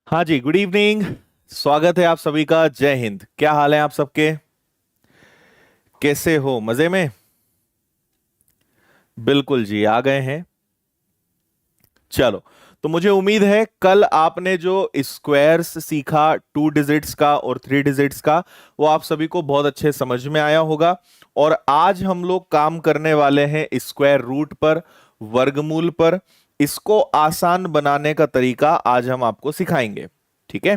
हाँ जी, good evening. स्वागत है आप सभी का। जय हिंद। क्या हाल है आप सबके? कैसे हो? मजे में? बिल्कुल जी, आ गए हैं। चलो, तो मुझे उम्मीद है कल आपने जो स्क्वायर्स सीखा 2 डिजिट्स का और 3 डिजिट्स का, वो आप सभी को बहुत अच्छे समझ में आया होगा। और आज हम लोग काम करने वाले हैं स्क्वायर रूट पर, वर्गमूल पर। इसको आसान बनाने का तरीका आज हम आपको सिखाएंगे। ठीक है?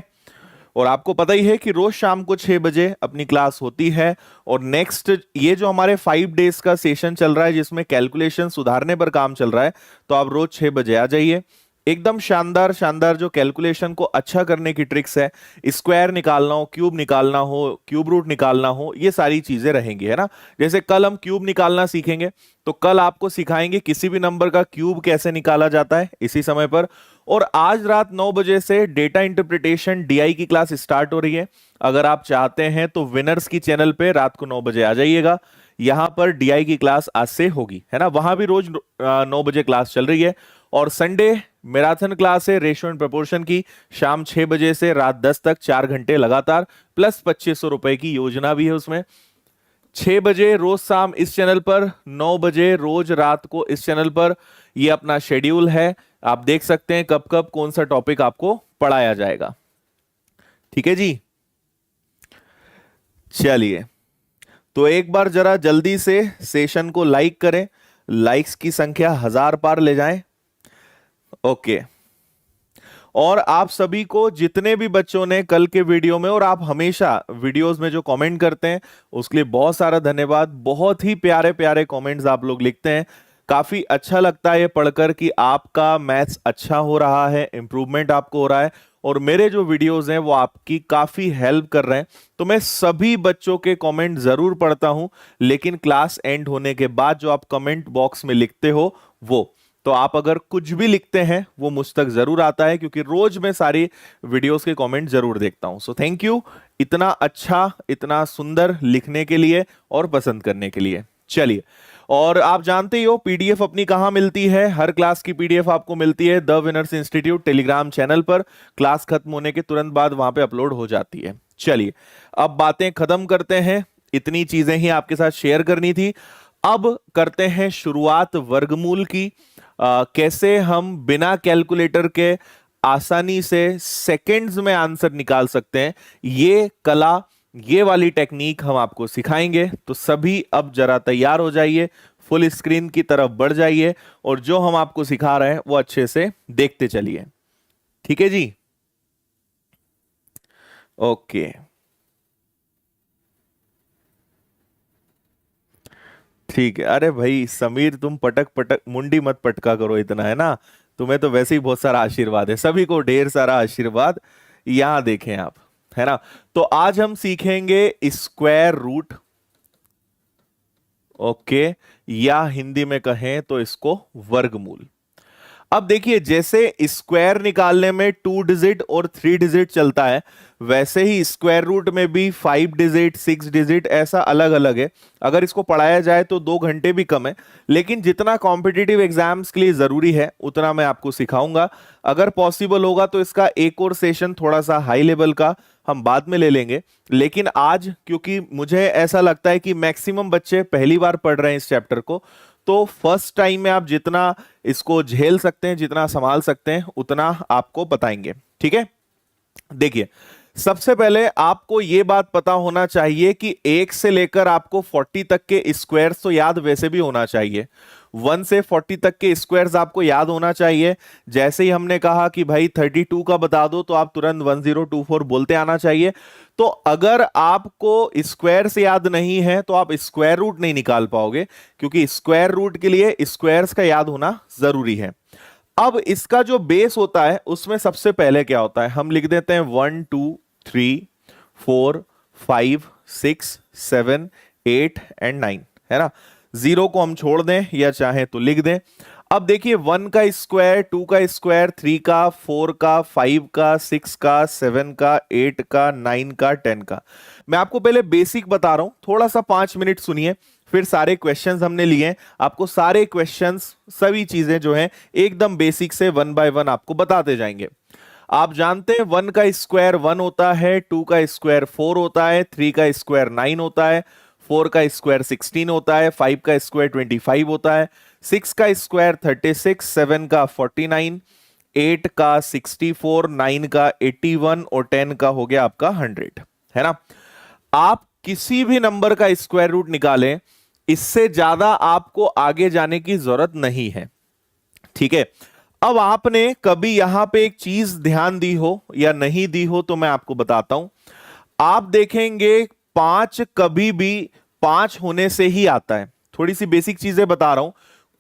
और आपको पता ही है कि रोज शाम को 6 बजे अपनी क्लास होती है। और नेक्स्ट ये जो हमारे 5 डेज का सेशन चल रहा है, जिसमें कैलकुलेशन सुधारने पर काम चल रहा है, तो आप रोज 6 बजे आ जाइए। एकदम शानदार शानदार जो कैलकुलेशन को अच्छा करने की ट्रिक्स है, स्क्वायर निकालना हो, क्यूब निकालना हो, क्यूब रूट निकालना हो, ये सारी चीजें रहेंगी, है ना। जैसे कल हम क्यूब निकालना सीखेंगे, तो कल आपको सिखाएंगे किसी भी नंबर का क्यूब कैसे निकाला जाता है इसी समय पर। और आज रात 9 बजे से डेटा इंटरप्रिटेशन डीआई की क्लास स्टार्ट हो रही है। अगर आप चाहते हैं तो विनर्स की चैनल पे रात को 9 बजे आ जाइएगा। यहां पर डीआई की क्लास आज से होगी, है ना। वहां भी रोज 9 बजे क्लास चल रही है। और संडे मैराथन क्लास है रेशियो एंड प्रोपोर्शन की, शाम 6 बजे से रात 10 तक, 4 घंटे लगातार, प्लस 2500 रुपए की योजना भी है उसमें। 6 बजे रोज शाम इस चैनल पर, 9 बजे रोज रात को इस चैनल पर। ये अपना शेड्यूल है। आप देख सकते हैं कब कब कौन सा टॉपिक आपको पढ़ाया जाएगा। ठीक है जी। चलिए, तो एक बार जरा जल्दी से सेशन को लाइक करें। लाइक्स की संख्या 1000 पार ले जाएं। ओके। और आप सभी को, जितने भी बच्चों ने कल के वीडियो में, और आप हमेशा वीडियोस में जो कमेंट करते हैं, उसके लिए बहुत सारा धन्यवाद। बहुत ही प्यारे प्यारे कमेंट्स आप लोग लिखते हैं। काफी अच्छा लगता है ये पढ़कर कि आपका मैथ्स अच्छा हो रहा है, इंप्रूवमेंट आपको हो रहा है, और मेरे जो वीडियोस हैं वो आपकी काफी हेल्प कर रहे हैं। तो मैं सभी बच्चों के कमेंट जरूर पढ़ता हूं, लेकिन क्लास एंड होने के बाद जो आप कमेंट बॉक्स में लिखते हो, वो तो आप अगर कुछ भी लिखते हैं वो मुझ तक जरूर आता है, क्योंकि रोज मैं सारी वीडियोस के कमेंट जरूर देखता हूं। सो थैंक यू, इतना अच्छा, इतना सुंदर लिखने के लिए और पसंद करने के लिए। चलिए, और आप जानते ही हो पीडीएफ अपनी कहां मिलती है। हर क्लास की पीडीएफ आपको मिलती है the winners institute Telegram channel पर। क्लास खत्म होने के तुरंत बाद वहां पे अपलोड हो जाती है। चलिए, अब बातें खत्म करते हैं। इतनी चीजें ही आपके साथ शेयर करनी थी। अब करते हैं शुरुआत वर्गमूल की। कैसे हम बिना कैलकुलेटर के आसानी से सेकंड्स में आंसर निकाल सकते हैं, ये कला, ये वाली टेक्निक हम आपको सिखाएंगे। तो सभी अब जरा तैयार हो जाइए, फुल स्क्रीन की तरफ बढ़ जाइए, और जो हम आपको सिखा रहे हैं वो अच्छे से देखते चलिए। ठीक है जी। ओके, ठीक है। अरे भाई समीर, तुम पटक पटक मुंडी मत पटका करो इतना, है ना। तुम्हें तो वैसे ही बहुत सारा आशीर्वाद है, सभी को ढेर सारा आशीर्वाद। यहां देखें आप, है ना। तो आज हम सीखेंगे स्क्वायर रूट। ओके, या हिंदी में कहें तो इसको वर्गमूल। अब देखिए, जैसे स्क्वायर निकालने में 2 डिजिट और 3 डिजिट चलता है, वैसे ही स्क्वायर रूट में भी 5 डिजिट, 6 डिजिट ऐसा अलग अलग है। अगर इसको पढ़ाया जाए तो 2 घंटे भी कम है, लेकिन जितना कॉम्पिटिटिव एग्जाम्स के लिए जरूरी है उतना मैं आपको सिखाऊंगा। अगर पॉसिबल होगा तो इसका एक और सेशन थोड़ा सा हाई लेवल का हम बाद में ले लेंगे। लेकिन आज क्योंकि मुझे ऐसा लगता है कि मैक्सिमम बच्चे पहली बार पढ़ रहे हैं इस चैप्टर को, तो फर्स्ट टाइम में आप जितना इसको झेल सकते हैं, जितना संभाल सकते हैं, उतना आपको बताएंगे। ठीक है। देखिए, सबसे पहले आपको यह बात पता होना चाहिए कि 1 से लेकर आपको 40 तक के स्क्वायर्स तो याद वैसे भी होना चाहिए। 1 से 40 तक के स्क्वायर्स आपको याद होना चाहिए। जैसे ही हमने कहा कि भाई 32 का बता दो, तो आप तुरंत 1024 बोलते आना चाहिए। तो अगर आपको स्क्वायर से याद नहीं है तो आप स्क्वायर रूट नहीं निकाल पाओगे, क्योंकि स्क्वायर रूट के लिए स्क्वायर्स का याद होना जरूरी है। अब इसका जो बेस होता है उसमें सबसे पहले क्या होता है, हम लिख देते हैं 1 2 3 4 5 6 7 8 एंड 9, है ना। जीरो को हम छोड़ दें या चाहे तो लिख दें। अब देखिए, 1 का स्क्वायर, 2 का स्क्वायर, 3 का, 4 का, 5 का, 6 का, 7 का, 8 का, 9 का, 10 का। मैं आपको पहले बेसिक बता रहा हूं, थोड़ा सा 5 मिनट सुनिए। फिर सारे क्वेश्चंस हमने लिए हैं, आपको सारे क्वेश्चंस, सभी चीजें जो हैं एकदम बेसिक से 1 बाय 1 आपको बताते जाएंगे। आप जानते हैं 1 का स्क्वायर 1 होता है, 2 का स्क्वायर 4 होता है, 3 का स्क्वायर 9 होता है, 4 का स्क्वायर 16 होता है, 5 का स्क्वायर 25 होता है, 6 का स्क्वायर 36, 7 का 49, 8 का 64, 9 का 81 और 10 का हो गया आपका 100, है ना। आप किसी भी नंबर का स्क्वायर रूट निकालें, इससे ज्यादा आपको आगे जाने की जरूरत नहीं है, ठीक है। अब आपने कभी यहां पे एक चीज ध्यान दी हो या नहीं दी हो तो मैं आपको बताता हूं। आप देखेंगे 5 कभी भी 5 होने से ही आता है। थोड़ी सी बेसिक चीजें बता रहा हूं।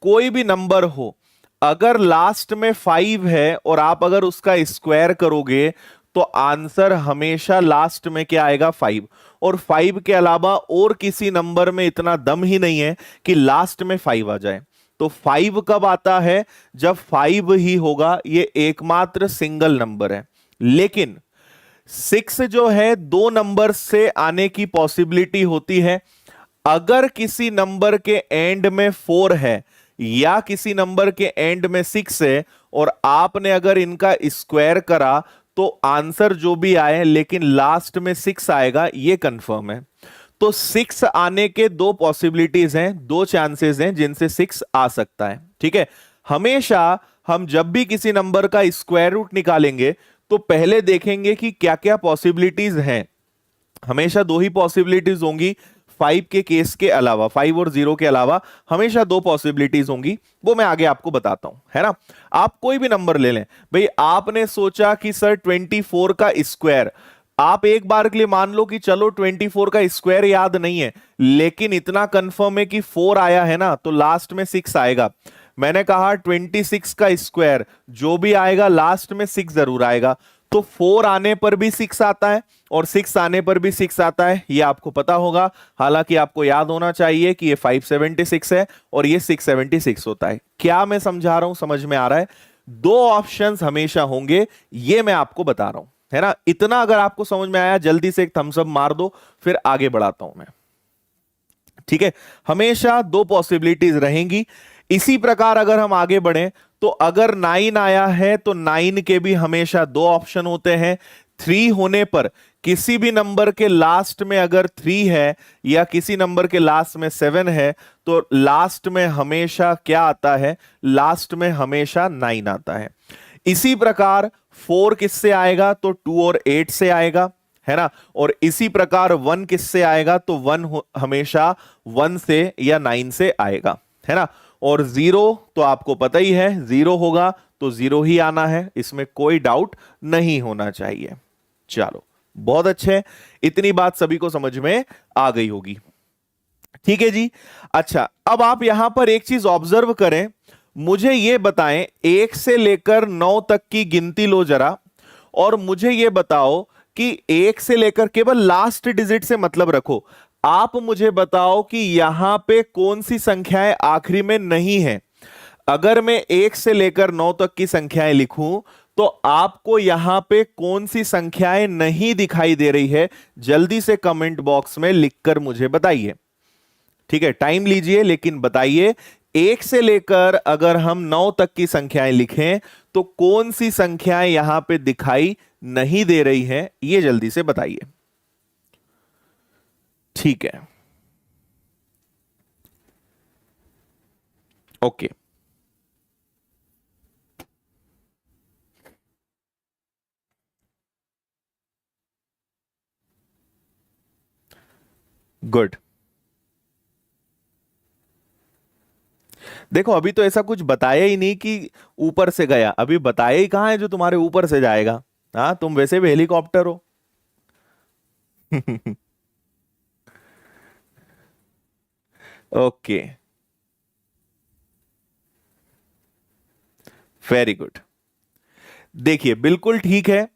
कोई भी नंबर हो, अगर लास्ट में 5 है और आप अगर उसका स्क्वायर करोगे तो आंसर हमेशा लास्ट में क्या आएगा, 5। और 5 के अलावा और किसी नंबर में इतना दम ही नहीं है कि लास्ट में 5 आ जाए। तो 5 कब आता है, जब 5 ही होगा। ये एकमात्र सिंगल नंबर है। लेकिन 6 जो है, दो नंबर से आने की पॉसिबिलिटी होती है। अगर किसी नंबर के एंड में 4 है या किसी नंबर के एंड में 6 है और आपने अगर इनका स्क्वायर करा तो आंसर जो भी आए लेकिन लास्ट में 6 आएगा, ये कंफर्म है। तो 6 आने के दो पॉसिबिलिटीज हैं, दो चांसेस हैं जिनसे 6 आ सकता है, ठीक है। हमेशा हम जब भी किसी नंबर का स्क्वायर रूट निकालेंगे तो पहले देखेंगे कि क्या क्या पॉसिबिलिटीज हैं। हमेशा दो ही पॉसिबिलिटीज होंगी, 5 के केस के अलावा, 5 और 0 के अलावा हमेशा दो पॉसिबिलिटीज होंगी। वो मैं आगे आपको बताता हूं, है ना। आप कोई भी नंबर ले लें भाई। आपने सोचा कि सर 24 का स्क्वायर, आप एक बार के लिए मान लो कि चलो 24 का स्क्वायर याद नहीं है, लेकिन इतना कंफर्म है कि 4 आया है ना, तो लास्ट में 6 आएगा। मैंने कहा 26 का स्क्वायर जो भी आएगा लास्ट में 6 जरूर आएगा। तो 4 आने पर भी 6 आता है और 6 आने पर भी 6 आता है, ये आपको पता होगा। हालांकि आपको याद होना चाहिए कि ये 576 है और ये 676 होता है। क्या मैं समझा रहा हूं, समझ में आ रहा है। दो ऑप्शंस हमेशा होंगे, ये मैं आपको बता रहा हूं, है ना। इतना अगर आपको समझ में आया, जल्दी से एक थम्स अप मार दो, फिर आगे बढ़ाता हूं मैं, ठीक है। हमेशा दो पॉसिबिलिटीज रहेंगी। इसी प्रकार अगर हम आगे बढ़ें तो अगर 9 आया है तो 9 के भी हमेशा दो ऑप्शन होते हैं। 3 होने पर, किसी भी नंबर के लास्ट में अगर 3 है या किसी नंबर के लास्ट में 7 है तो लास्ट में हमेशा क्या आता है, लास्ट में हमेशा 9 आता है। इसी प्रकार 4 किससे आएगा, तो 2 और 8 से आएगा, है ना। और इसी प्रकार 1 किससे आएगा, तो 1 हमेशा 1 से या 9 से आएगा, है ना। और 0 तो आपको पता ही है, 0 होगा तो 0 ही आना है, इसमें कोई डाउट नहीं होना चाहिए। चलो बहुत अच्छे, इतनी बात सभी को समझ में आ गई होगी, ठीक है जी। अच्छा, अब आप यहां पर एक चीज ऑब्जर्व करें, मुझे यह बताएं 1 से लेकर 9 तक की गिनती लो जरा, और मुझे यह बताओ कि 1 से लेकर, केवल लास्ट डिजिट से मतलब रखो, आप मुझे बताओ कि यहां पे कौन सी संख्याएं आखिरी में नहीं है। अगर मैं 1 से लेकर 9 तक की संख्याएं लिखूं तो आपको यहां पे कौन सी संख्याएं नहीं दिखाई दे रही है, जल्दी से कमेंट बॉक्स में लिखकर मुझे बताइए, ठीक है। टाइम लीजिए लेकिन बताइए। 1 से लेकर अगर हम 9 तक की संख्याएं लिखें तो कौन सी संख्याएं यहां पे दिखाई नहीं दे रही हैं, ये जल्दी से बताइए, ठीक है। Okay, good. देखो अभी तो ऐसा कुछ बताया ही नहीं कि ऊपर से गया, अभी बताया ही कहां है जो तुम्हारे ऊपर से जाएगा। हाँ, तुम वैसे भी हेलीकॉप्टर हो। Okay, very good. देखिए बिल्कुल ठीक है।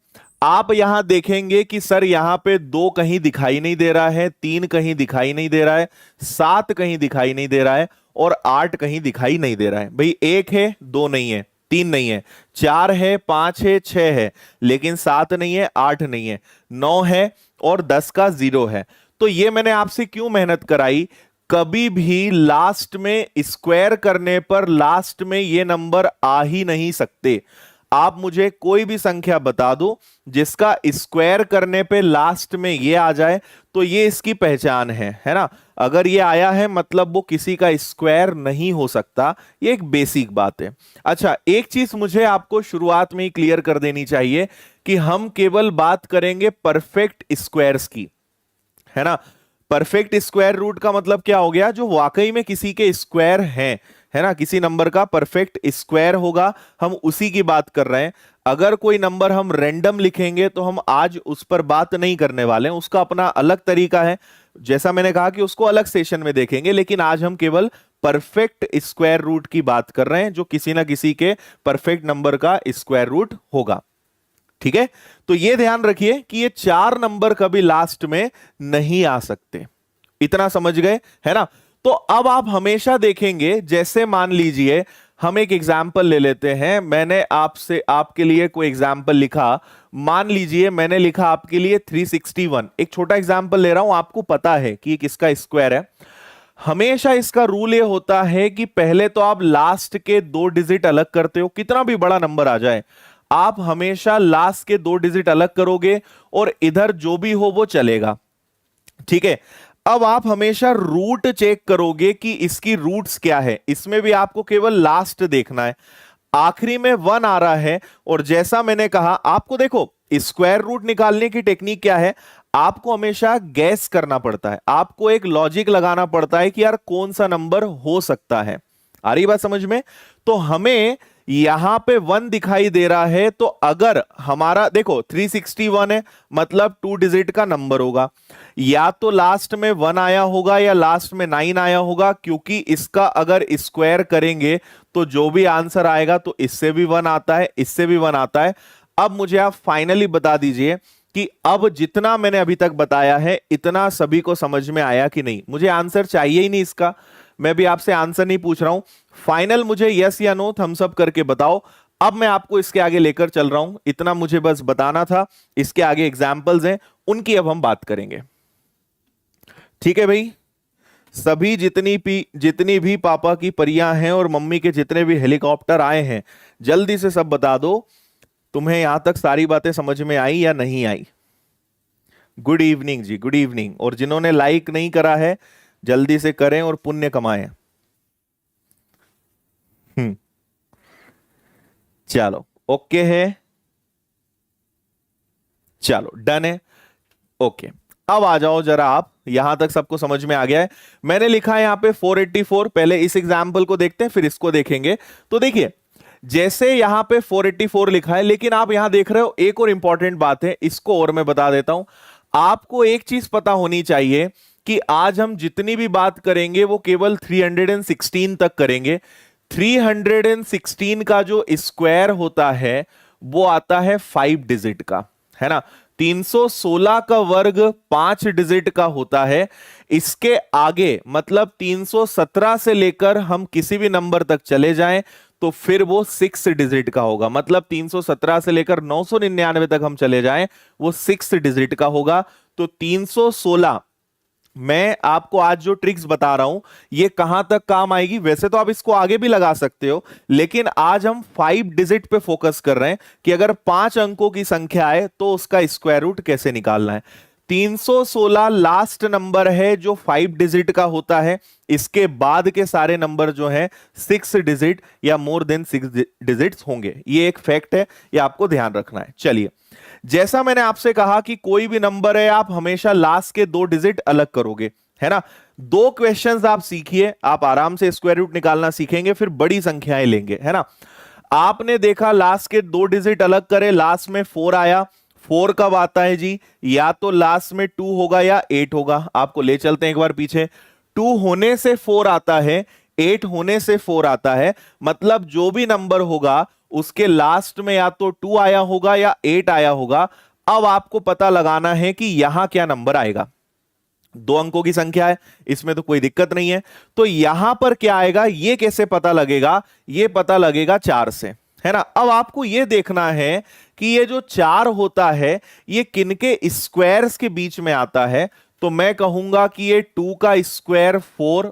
आप यहां देखेंगे कि सर यहां पे 2 कहीं दिखाई नहीं दे रहा है, 3 कहीं दिखाई नहीं दे रहा है, 7 कहीं दिखाई नहीं दे रहा है और 8 कहीं दिखाई नहीं दे रहा है। भाई 1 है, 2 नहीं है, 3 नहीं है, 4 है, 5 है, 6 है, लेकिन 7 नहीं है, 8 नहीं है, 9 है और 10 का 0 है। तो ये मैंने आपसे क्यों मेहनत कराई, कभी भी लास्ट में स्क्वायर करने पर लास्ट में ये नंबर आ ही नहीं सकते। आप मुझे कोई भी संख्या बता दो जिसका स्क्वायर करने पे लास्ट में ये आ जाए, तो ये इसकी पहचान है ना। अगर ये आया है मतलब वो किसी का स्क्वायर नहीं हो सकता, ये एक बेसिक बात है। अच्छा, एक चीज मुझे आपको शुरुआत में ही क्लियर कर देनी चाहिए कि हम केवल बात करेंगे परफेक्ट स्क्वायर्स की, है ना। परफेक्ट स्क्वायर रूट का मतलब क्या हो गया, जो वाकई में किसी के स्क्वायर हैं, है ना, किसी नंबर का परफेक्ट स्क्वायर होगा, हम उसी की बात कर रहे हैं। अगर कोई नंबर हम रैंडम लिखेंगे तो हम आज उस पर बात नहीं करने वाले हैं, उसका अपना अलग तरीका है, जैसा मैंने कहा कि उसको अलग सेशन में देखेंगे। लेकिन आज हम केवल परफेक्ट स्क्वायर रूट की बात कर रहे हैं, जो किसी ना किसी के परफेक्ट नंबर का स्क्वायर रूट होगा। ठीक है, तो यह ध्यान रखिए कि ये 4 नंबर कभी लास्ट में नहीं आ सकते, इतना समझ गए, है ना। तो अब आप हमेशा देखेंगे, जैसे मान लीजिए हम एक एग्जाम्पल ले लेते हैं, मैंने आपसे आपके लिए कोई एग्जाम्पल लिखा, मान लीजिए मैंने लिखा आपके लिए 361, एक छोटा एग्जाम्पल ले रहा हूं, आपको पता है कि किसका स्क्वायर है। हमेशा इसका रूल ये होता है कि पहले तो आप लास्ट के 2 डिजिट अलग करते हो, कितना भी बड़ा नंबर आ जाए आप हमेशा लास्ट के 2 डिजिट अलग करोगे और इधर जो भी हो वो चलेगा। ठीक है, अब आप हमेशा रूट चेक करोगे कि इसकी रूट्स क्या है, इसमें भी आपको केवल लास्ट देखना है। आखिरी में 1 आ रहा है, और जैसा मैंने कहा आपको, देखो स्क्वायर रूट निकालने की टेक्निक क्या है, आपको हमेशा गैस करना पड़ता है, आपको एक लॉजिक लगाना पड़ता है कि यार कौन सा नंबर हो सकता है। आ रही बात समझ में। तो हमें यहां पे 1 दिखाई दे रहा है, तो अगर हमारा देखो 361 है मतलब 2 डिजिट का नंबर होगा, या तो लास्ट में 1 आया होगा या लास्ट में 9 आया होगा, क्योंकि इसका अगर स्क्वायर करेंगे तो जो भी आंसर आएगा तो इससे भी 1 आता है, इससे भी 1 आता है। अब मुझे आप फाइनली बता दीजिए कि अब जितना मैंने अभी तक बताया है इतना सभी को समझ में आया कि नहीं। मुझे आंसर चाहिए ही नहीं इसका, मैं भी आपसे आंसर नहीं पूछ रहा हूं, फाइनल मुझे यस या नो थम्स अप करके बताओ। अब मैं आपको इसके आगे लेकर चल रहा हूं, इतना मुझे बस बताना था। इसके आगे एग्जाम्पल्स हैं, उनकी अब हम बात करेंगे। ठीक है भाई, सभी जितनी भी पापा की परियां हैं और मम्मी के जितने भी हेलीकॉप्टर आए हैं, जल्दी से सब बता दो तुम्हें यहां तक सारी बातें समझ में आई या नहीं आई। गुड इवनिंग जी, गुड इवनिंग। और जिन्होंने लाइक नहीं करा है जल्दी से करें और पुण्य कमाएं। चलो ओके है, चलो डन है, ओके। अब आ जाओ जरा आप, यहां तक सबको समझ में आ गया है। मैंने लिखा है यहां पे 484, पहले इस एग्जाम्पल को देखते हैं फिर इसको देखेंगे। तो देखिए जैसे यहां पे 484 लिखा है, लेकिन आप यहां देख रहे हो एक और इंपॉर्टेंट बात है, इसको और मैं बता देता हूं। आपको एक चीज पता होनी चाहिए कि आज हम जितनी भी बात करेंगे वो केवल 316 तक करेंगे। 316 का जो स्क्वायर होता है वो आता है 5 डिजिट का, है ना। 316 का वर्ग 5 डिजिट का होता है। इसके आगे मतलब 317 से लेकर हम किसी भी नंबर तक चले जाएं तो फिर वो 6 डिजिट का होगा। मतलब 317 से लेकर 999 तक हम चले जाएं वो 6 डिजिट का होगा। तो 316, मैं आपको आज जो ट्रिक्स बता रहा हूं ये कहां तक काम आएगी, वैसे तो आप इसको आगे भी लगा सकते हो, लेकिन आज हम 5 डिजिट पे फोकस कर रहे हैं कि अगर 5 अंकों की संख्या आए तो उसका स्क्वायर रूट कैसे निकालना है। 316 लास्ट नंबर है जो 5 डिजिट का होता है। इसके बाद के सारे नंबर जो हैं 6 डिजिट या मोर देन 6 डिजिट्स होंगे, ये एक फैक्ट है, ये आपको ध्यान रखना है। चलिए, जैसा मैंने आपसे कहा कि कोई भी नंबर है आप हमेशा लास्ट के 2 डिजिट अलग करोगे, है ना। 2 क्वेश्चंस आप सीखिए, आप आराम से स्क्वायर रूट निकालना सीखेंगे, फिर बड़ी संख्याएं लेंगे, है ना। आपने देखा लास्ट के 2 डिजिट अलग करे, लास्ट में 4 आया। 4 कब आता है जी, या तो लास्ट में 2 होगा या 8 होगा। आपको ले चलते हैं एक बार पीछे, 2 होने से 4 आता है, 8 होने से 4 आता है। मतलब जो भी नंबर होगा उसके लास्ट में या तो 2 आया होगा या 8 आया होगा। अब आपको पता लगाना है कि यहां क्या नंबर आएगा। 2 अंकों की संख्या है, इसमें तो कोई दिक्कत नहीं है। तो यहां पर क्या आएगा ये कैसे पता लगेगा, ये पता लगेगा 4 से, है ना। अब आपको यह देखना है कि ये जो 4 होता है ये किनके स्क्वायर्स के बीच में आता है। तो मैं कहूंगा कि ये 2 का स्क्वायर 4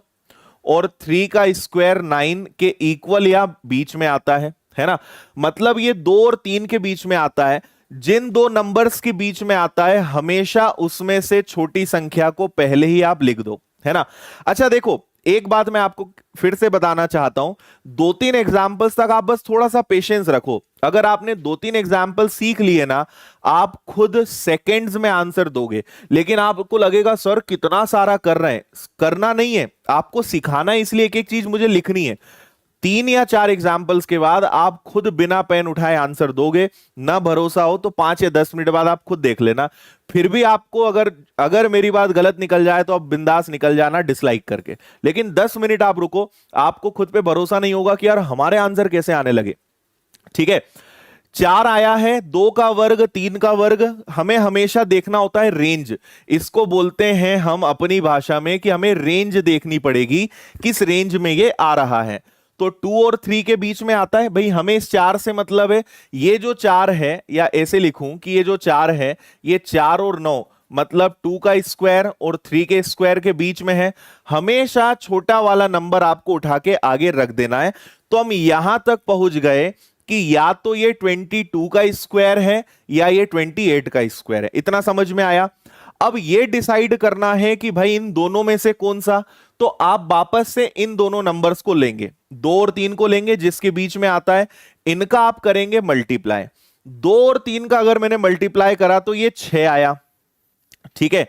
और 3 का स्क्वायर 9 के इक्वल या बीच में आता है है ना। मतलब ये 2 और 3 के बीच में आता है। जिन दो नंबर्स के बीच में आता है हमेशा उसमें से छोटी संख्या को पहले ही आप लिख दो, है ना। अच्छा देखो, एक बात मैं आपको फिर से बताना चाहता हूं, 2-3 एग्जाम्पल्स तक आप बस थोड़ा सा पेशेंस रखो। अगर आपने 2-3 एग्जाम्पल सीख लिए ना, आप खुद सेकेंड्स में आंसर दोगे। लेकिन आपको लगेगा सर कितना सारा कर रहे हैं, करना नहीं है, आपको सिखाना है, इसलिए एक एक चीज मुझे लिखनी है। 3 या 4 एग्जाम्पल्स के बाद आप खुद बिना पेन उठाए आंसर दोगे। ना भरोसा हो तो 5 या 10 मिनट बाद आप खुद देख लेना। फिर भी आपको अगर अगर मेरी बात गलत निकल जाए तो आप बिंदास निकल जाना डिसलाइक करके। लेकिन 10 मिनट आप रुको, आपको खुद पे भरोसा नहीं होगा कि यार हमारे आंसर कैसे आने लगे। ठीक है, 4 आया है, 2 का वर्ग 3 का वर्ग। हमें हमेशा देखना होता है रेंज। इसको बोलते हैं हम अपनी भाषा में कि हमें रेंज देखनी पड़ेगी, किस रेंज में ये आ रहा है। तो 2 और 3 के बीच में आता है भाई, हमें इस 4 से मतलब है ये जो 4 है, या ऐसे लिखूं कि ये जो 4 है, ये 4 और 9 मतलब 2 का स्क्वायर और 3 के स्क्वायर के बीच में है। हमेशा छोटा वाला नंबर आपको उठा के आगे रख देना है। तो हम यहां तक पहुंच गए कि या तो ये 22 का स्क्वायर है या ये 28 का स्क्वायर है। इतना समझ में आया। अब ये डिसाइड करना है कि भाई इन दोनों में से कौन सा। तो आप वापस से इन दोनों नंबर्स को लेंगे, 2 और 3 को लेंगे जिसके बीच में आता है, इनका आप करेंगे मल्टीप्लाई। 2 और 3 का अगर मैंने मल्टीप्लाई करा तो ये 6 आया। ठीक है,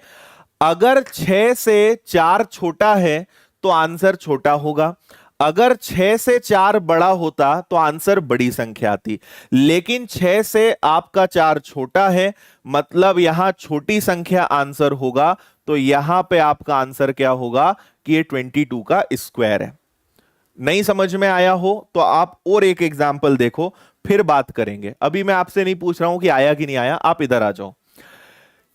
अगर 6 से 4 छोटा है तो आंसर छोटा होगा। अगर 6 से 4 बड़ा होता तो आंसर बड़ी संख्या आती। लेकिन 6 से आपका 4 छोटा है, मतलब यहां छोटी संख्या आंसर होगा। तो यहां पे आपका आंसर क्या होगा कि ये 22 का स्क्वायर है। नहीं समझ में आया हो तो आप और एक एग्जाम्पल देखो, फिर बात करेंगे। अभी मैं आपसे नहीं पूछ रहा हूं कि आया कि नहीं आया, आप इधर आ जाओ।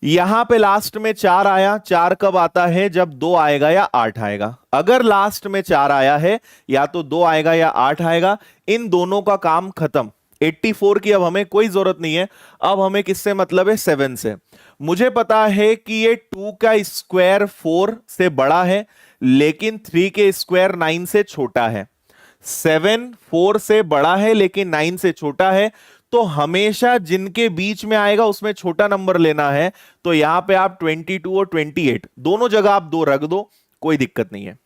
यहां पे लास्ट में 4 आया। 4 कब आता है, जब 2 आएगा या 8 आएगा। अगर लास्ट में 4 आया है, या तो 2 आएगा या 8 आएगा। इन दोनों का काम खत्म। 84 की अब हमें कोई जरूरत नहीं है। अब हमें किससे मतलब है, 7 से। मुझे पता है कि ये 2 का स्क्वायर 4 से बड़ा है, लेकिन 3 के स्क्वायर 9 से छोटा है। 7 4 से बड़ा है लेकिन 9 से छोटा है। तो हमेशा जिनके बीच में आएगा उसमें छोटा नंबर लेना है। तो यहां पे आप 22 और 28 दोनों जगह आप 2 रख दो, कोई दिक्कत नहीं है।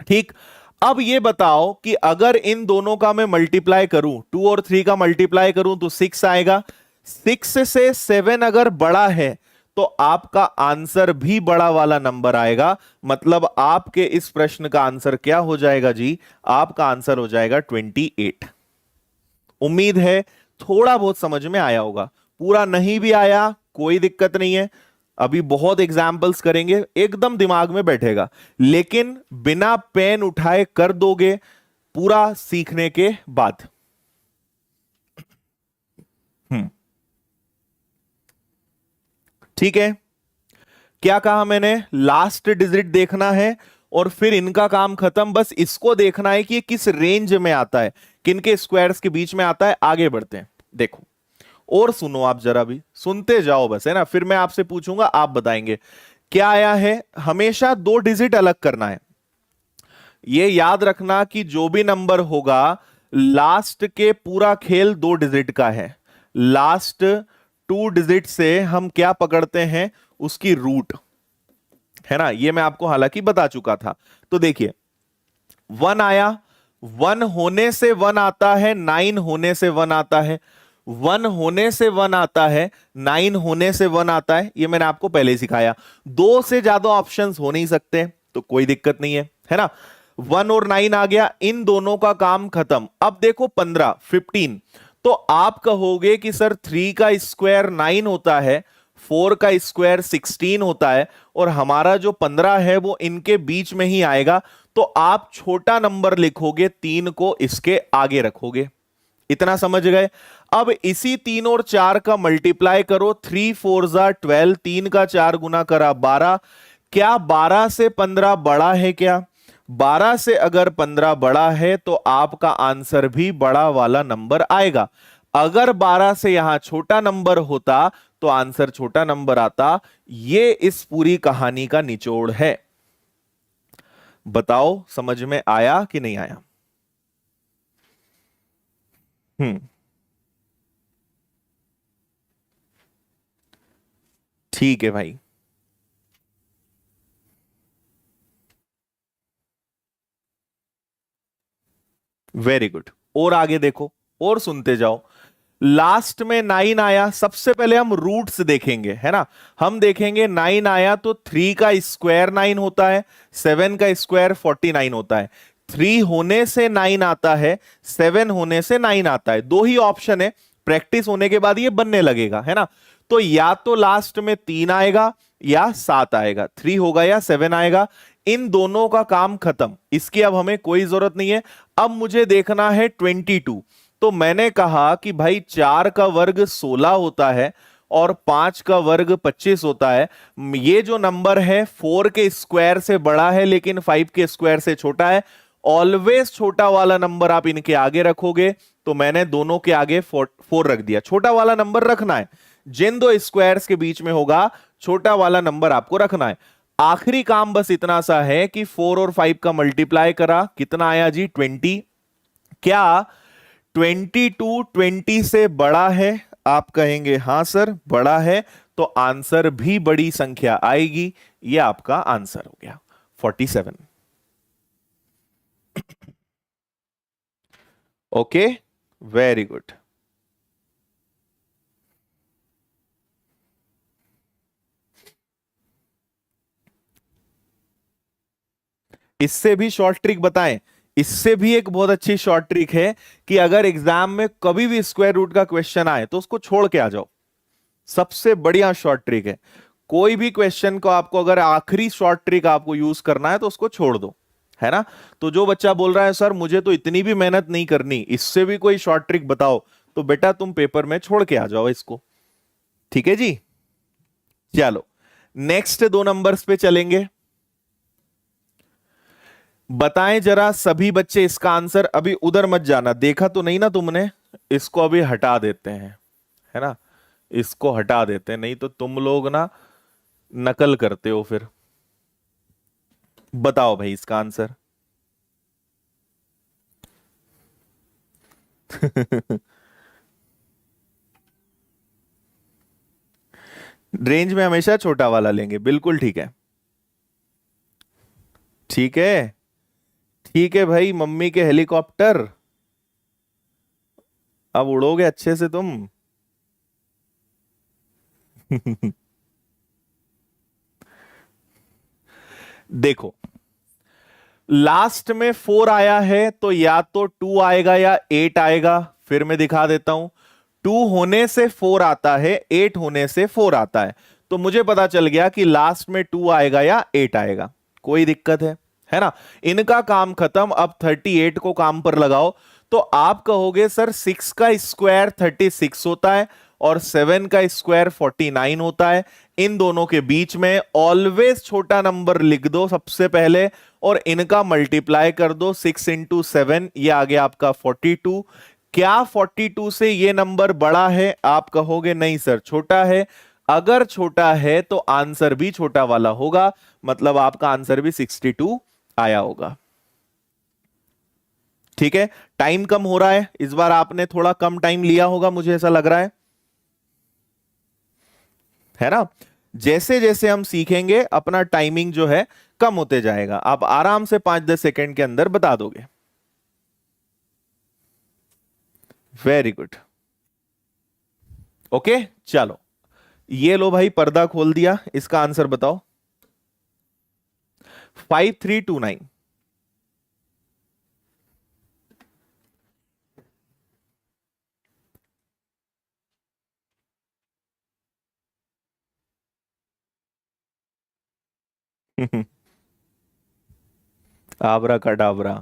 ठीक, अब ये बताओ कि अगर इन दोनों का मैं मल्टीप्लाई करूं, 2 और 3 का मल्टीप्लाई करूं तो 6 आएगा। 6 से 7 अगर बड़ा है तो आपका आंसर भी बड़ा वाला नंबर आएगा। मतलब आपके इस प्रश्न का आंसर क्या हो जाएगा जी, आपका आंसर हो जाएगा 28। उम्मीद है थोड़ा बहुत समझ में आया होगा। पूरा नहीं भी आया कोई दिक्कत नहीं है, अभी बहुत एग्जाम्पल्स करेंगे, एकदम दिमाग में बैठेगा। लेकिन बिना पेन उठाए कर दोगे पूरा सीखने के बाद। ठीक है, क्या कहा मैंने, लास्ट डिजिट देखना है और फिर इनका काम खत्म। बस इसको देखना है कि ये किस रेंज में आता है, किनके स्क्वायर्स के बीच में आता है। आगे बढ़ते हैं, देखो और सुनो, आप जरा भी सुनते जाओ बस, है ना। फिर मैं आपसे पूछूंगा, आप बताएंगे क्या आया है। हमेशा 2 डिजिट अलग करना है। ये याद रखना कि जो भी नंबर होगा लास्ट के पूरा खेल 2 डिजिट का है। लास्ट 2 डिजिट से हम क्या पकड़ते हैं, उसकी रूट, है ना। ये मैं आपको हालांकि बता चुका था। तो देखिए 1 आया, 1 होने से 1 आता है, 9 होने से 1 आता है। 1 होने से 1 आता है, 9 होने से 1 आता है। ये मैंने आपको पहले ही सिखाया। 2 से ज्यादा ऑप्शंस हो नहीं सकते, तो कोई दिक्कत नहीं है ना। 1 और 9 आ गया, इन दोनों का काम खत्म। अब देखो 15 तो आप कहोगे कि सर 3 का स्क्वायर 9 होता है, 4 का स्क्वायर 16 होता है, और हमारा जो 15 है वो इनके बीच में ही आएगा। तो आप छोटा नंबर लिखोगे, 3 को इसके आगे रखोगे। इतना समझ गए। अब इसी 3 और 4 का मल्टीप्लाई करो, 3 4 जा 12, 3 का 4 गुना करा 12। क्या 12 से 15 बड़ा है क्या? 12 से अगर 15 बड़ा है तो आपका आंसर भी बड़ा वाला नंबर आएगा। अगर 12 से यहां छोटा नंबर होता तो आंसर छोटा नंबर आता। ये इस पूरी कहानी का निचोड़ है। बताओ समझ में आया कि नहीं आया? हम्म। ठीक है भाई। Very good. और आगे देखो, और सुनते जाओ। लास्ट में 9 आया, सबसे पहले हम रूट्स देखेंगे, है ना। हम देखेंगे 9 आया तो 3 का स्क्वायर 9 होता है, 7 का स्क्वायर 49 होता है। 3 होने से 9 आता है, 7 होने से 9 आता है, दो ही ऑप्शन है। प्रैक्टिस होने के बाद ये बनने लगेगा, है ना। तो या तो लास्ट में 3 आएगा या 7 आएगा, 3 होगा या 7 आएगा। इन दोनों का काम खत्म, इसकी अब हमें कोई जरूरत नहीं है। अब मुझे देखना है 22। तो मैंने कहा कि भाई 4 का वर्ग 16 होता है और 5 का वर्ग 25 होता है। ये जो नंबर है 4 के स्क्वायर से बड़ा है लेकिन 5 के स्क्वायर से छोटा है। ऑलवेज छोटा वाला नंबर आप इनके आगे रखोगे। तो मैंने दोनों के आगे 4 रख दिया। छोटा वाला नंबर रखना है, जिन दो स्क्वायर्स के बीच में होगा छोटा वाला नंबर आपको रखना है। आखिरी काम बस इतना सा है कि 4 और 5 का मल्टीप्लाई करा, कितना आया जी 20। क्या 22 20 से बड़ा है? आप कहेंगे हां सर बड़ा है, तो आंसर भी बड़ी संख्या आएगी। यह आपका आंसर हो गया 47। Okay, very good. इससे भी शॉर्ट ट्रिक बताएं। इससे भी एक बहुत अच्छी शॉर्ट ट्रिक है कि अगर एग्जाम में कभी भी स्क्वायर रूट का क्वेश्चन आए तो उसको छोड़ के आ जाओ। सबसे बढ़िया शॉर्ट ट्रिक है। कोई भी क्वेश्चन को आपको अगर आखिरी शॉर्ट ट्रिक आपको यूज करना है तो उसको छोड़ दो, है ना। तो जो बच्चा बोल रहा है सर मुझे तो इतनी भी मेहनत नहीं करनी, इससे भी कोई शॉर्ट ट्रिक बताओ, तो बेटा तुम पेपर में छोड़ के आ जाओ इसको। ठीक है जी। चलो नेक्स्ट दो नंबर्स पे चलेंगे। बताएं जरा सभी बच्चे इसका आंसर। अभी उधर मत जाना, देखा तो नहीं ना तुमने। इसको अभी हटा देते हैं, है ना। इसको हटा देते हैं, नहीं तो तुम लोग ना नकल करते हो फिर। बताओ भाई इसका आंसर। रेंज में हमेशा छोटा वाला लेंगे, बिल्कुल ठीक है। ठीक है, ठीक है भाई, मम्मी के हेलीकॉप्टर। अब उड़ोगे अच्छे से तुम। देखो लास्ट में 4 आया है तो या तो 2 आएगा या 8 आएगा। फिर मैं दिखा देता हूं, 2 होने से 4 आता है, 8 होने से 4 आता है। तो मुझे पता चल गया कि लास्ट में 2 आएगा या 8 आएगा। कोई दिक्कत है ना। इनका काम खत्म। अब 38 को काम पर लगाओ। तो आप कहोगे सर 6 का स्क्वायर 36 होता है और 7 का स्क्वायर 49 होता है। इन दोनों के बीच में ऑलवेज छोटा नंबर लिख दो सबसे पहले और इनका मल्टीप्लाई कर दो। 6 इंटू 7, ये आ गया आपका 42। क्या 42 से ये नंबर बड़ा है? आप कहोगे नहीं सर छोटा है। अगर छोटा है तो आंसर भी छोटा वाला होगा, मतलब आपका आंसर भी 62 आया होगा। ठीक है, टाइम कम हो रहा है इस बार, आपने थोड़ा कम टाइम लिया होगा मुझे ऐसा लग रहा है ना। जैसे जैसे हम सीखेंगे अपना टाइमिंग जो है कम होते जाएगा, आप आराम से 5-10 सेकंड के अंदर बता दोगे। Very good. ओके चलो, ये लो भाई पर्दा खोल दिया, इसका आंसर बताओ। 5329। आबरा का डाबरा।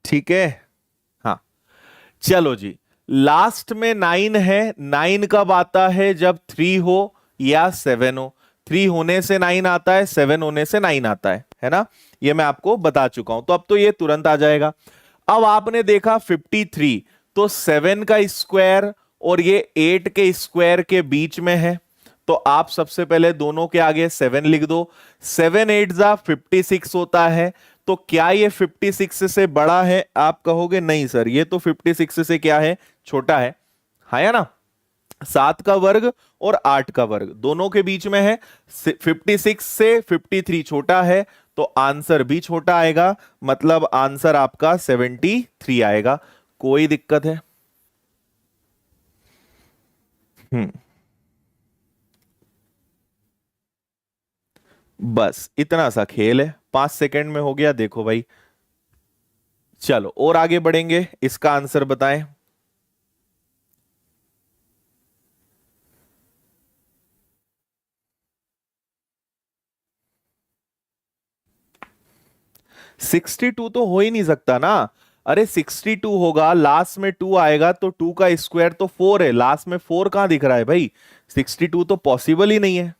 ठीक है, हाँ चलो जी। लास्ट में 9 है, 9 कब आता है? जब 3 हो या 7 हो। 3 होने से 9 आता है, 7 होने से 9 आता है ना। ये मैं आपको बता चुका हूं, तो अब तो ये तुरंत आ जाएगा। अब आपने देखा 53, तो 7 का स्क्वायर और ये 8 के स्क्वायर के बीच में है, तो आप सबसे पहले दोनों के आगे 7 लिख दो। 7 8 जा 56 होता है। तो क्या ये 56 से बड़ा है? आप कहोगे नहीं सर, ये तो 56 से क्या है, छोटा है। हाँ या ना? 7 का वर्ग और 8 का वर्ग दोनों के बीच में है। 56 से 53 छोटा है, तो आंसर भी छोटा आएगा, मतलब आंसर आपका 73 आएगा। कोई दिक्कत है? हम्म। बस इतना सा खेल है, 5 सेकंड में हो गया, देखो भाई। चलो और आगे बढ़ेंगे, इसका आंसर बताएं। सिक्सटी टू तो हो ही नहीं सकता ना। अरे 62 होगा, लास्ट में 2 आएगा, तो 2 का स्क्वायर तो 4 है, लास्ट में 4 कहां दिख रहा है भाई? 62 तो पॉसिबल ही नहीं है।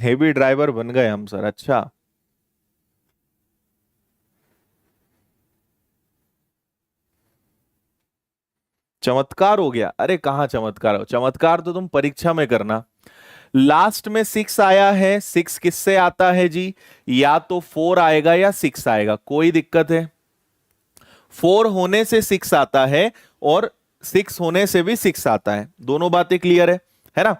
हेवी ड्राइवर बन गए हम सर, अच्छा। चमत्कार हो गया? अरे कहाँ चमत्कार हो, चमत्कार तो तुम परीक्षा में करना। लास्ट में 6 आया है, 6 किससे आता है जी? या तो 4 आएगा या 6 आएगा, कोई दिक्कत है? 4 होने से 6 आता है, और 6 होने से भी 6 आता है, दोनों बातें क्लियर है ना?